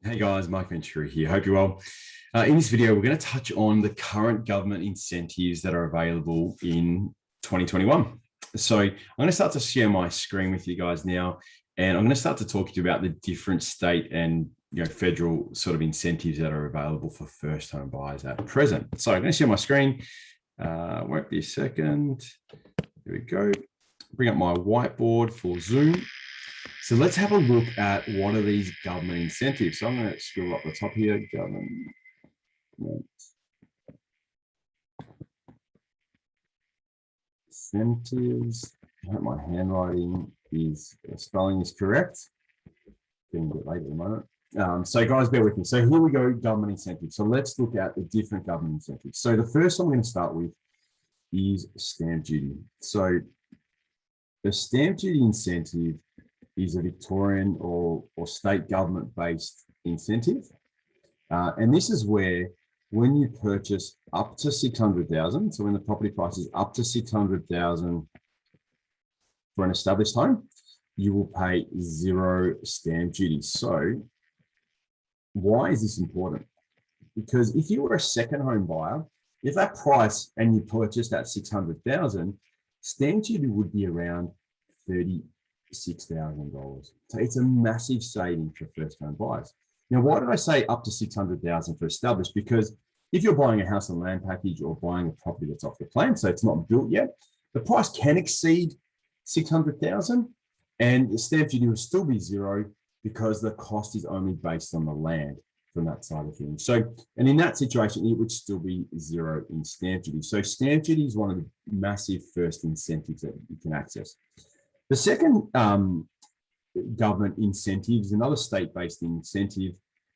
Hey guys, Mike Ventura here. Hope you're well. In this video, we're going to touch on the current government incentives that are available in 2021. So I'm going to start to share my screen with you guys now, and I'm going to start to talk to you about the different state and federal sort of incentives that are available for first home buyers at present. So I'm going to share my screen. Won't be a second. Here we go. Bring up my whiteboard for Zoom. So let's have a look at what are these government incentives. So I'm going to scroll up the top here, government incentives. I hope my handwriting is, spelling is correct. Getting a bit late at the moment. So guys, bear with me. So here we go, government incentives. So let's look at the different government incentives. So the first one we're going to start with is stamp duty. So the stamp duty incentive is a Victorian or state government-based incentive. And this is where when you purchase up to 600,000, so when the property price is up to 600,000 for an established home, you will pay zero stamp duty. So why is this important? Because if you were a second home buyer, if that price and you purchased at 600,000, stamp duty would be around $36,000. So it's a massive saving for first home buyers. Now, why did I say up to 600,000 for established? Because if you're buying a house and land package or buying a property that's off the plan, so it's not built yet, the price can exceed 600,000 and the stamp duty will still be zero because the cost is only based on the land from that side of things. So, and in that situation, it would still be zero in stamp duty. So stamp duty is one of the massive first incentives that you can access. The second government incentive is another state-based incentive,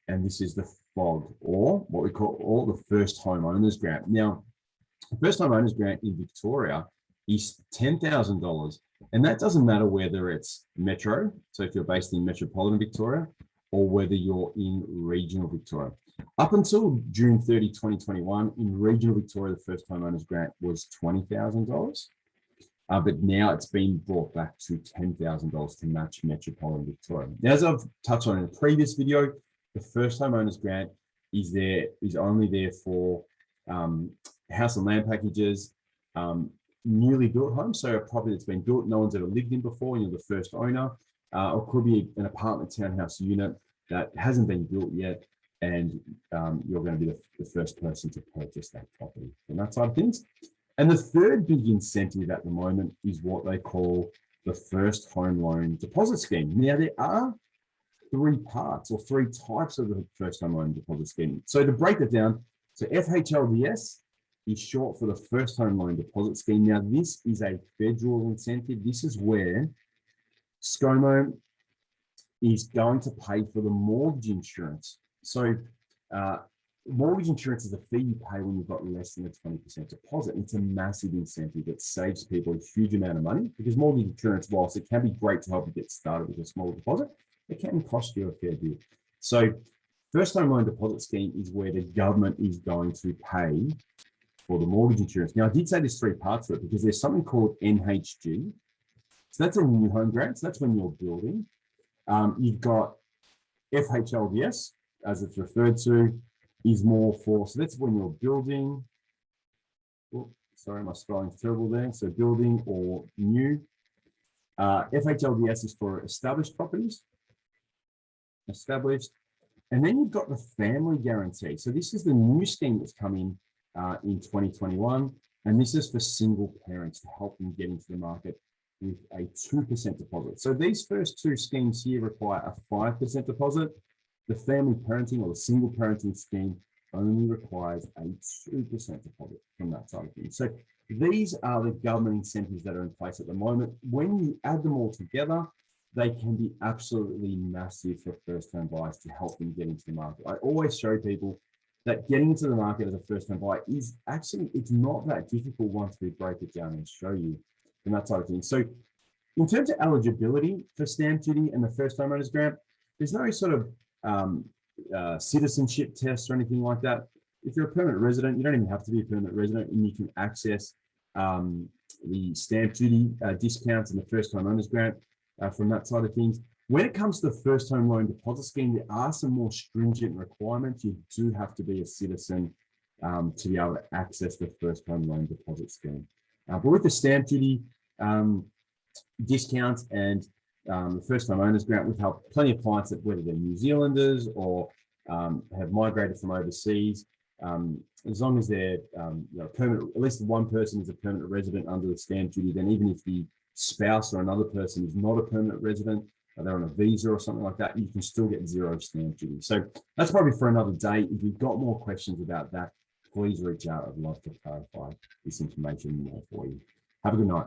and this is the FOG, or what we call the First Homeowners Grant. Now, the First Homeowners Grant in Victoria is $10,000, and that doesn't matter whether it's metro, so if you're based in metropolitan Victoria, or whether you're in regional Victoria. Up until June 30, 2021, in regional Victoria, the First Homeowners Grant was $20,000. But now it's been brought back to $10,000 to match metropolitan Victoria. Now, as I've touched on in a previous video, the First Homeowners Grant is only there for house and land packages, newly built homes. So a property that's been built, no one's ever lived in before, and you're the first owner, or it could be an apartment townhouse unit that hasn't been built yet, and you're going to be the first person to purchase that property from that side of things. And the third big incentive at the moment is what they call the First Home Loan Deposit Scheme. Now, there are three parts or three types of the First Home Loan Deposit Scheme. So to break it down, so FHLDS is short for the First Home Loan Deposit Scheme. Now, this is a federal incentive. This is where ScoMo is going to pay for the mortgage insurance. So mortgage insurance is a fee you pay when you've got less than a 20% deposit. It's a massive incentive that saves people a huge amount of money, because mortgage insurance, whilst it can be great to help you get started with a small deposit, it can cost you a fair bit. So First Home Loan Deposit Scheme is where the government is going to pay for the mortgage insurance. Now, I did say there's three parts to it because there's something called NHG. So that's a new home grant. So that's when you're building. You've got FHLDS, as it's referred to, is more for, so that's when you're building. Oh, sorry, my spelling's terrible there. So building or new. FHLDS is for established properties. Established. And then you've got the family guarantee. So this is the new scheme that's coming in 2021. And this is for single parents to help them get into the market with a 2% deposit. So these first two schemes here require a 5% deposit. The family parenting or the single parenting scheme only requires a 2% deposit from that side of things. So these are the government incentives that are in place at the moment. When you add them all together, they can be absolutely massive for first-home buyers to help them get into the market. I always show people that getting into the market as a first-home buyer is actually, it's not that difficult once we break it down and show you from that side of things. So in terms of eligibility for stamp duty and the First Homeowners Grant, there's no sort of citizenship test or anything like that. If you're a permanent resident, you don't even have to be a permanent resident, and you can access the stamp duty discounts and the First Homeowners Grant. from that side of things. When it comes to the first home loan deposit scheme, there are some more stringent requirements. You do have to be a citizen to be able to access the first home loan deposit scheme. But with the stamp duty discounts and the first home owners grant, we've helped plenty of clients that, whether they're New Zealanders or have migrated from overseas, as long as they're permanent, at least one person is a permanent resident under the stamp duty, then even if the spouse or another person is not a permanent resident, they're on a visa or something like that, you can still get zero stamp duty. So that's probably for another day. If you've got more questions about that, please reach out. I'd love to clarify this information more for you. Have a good night.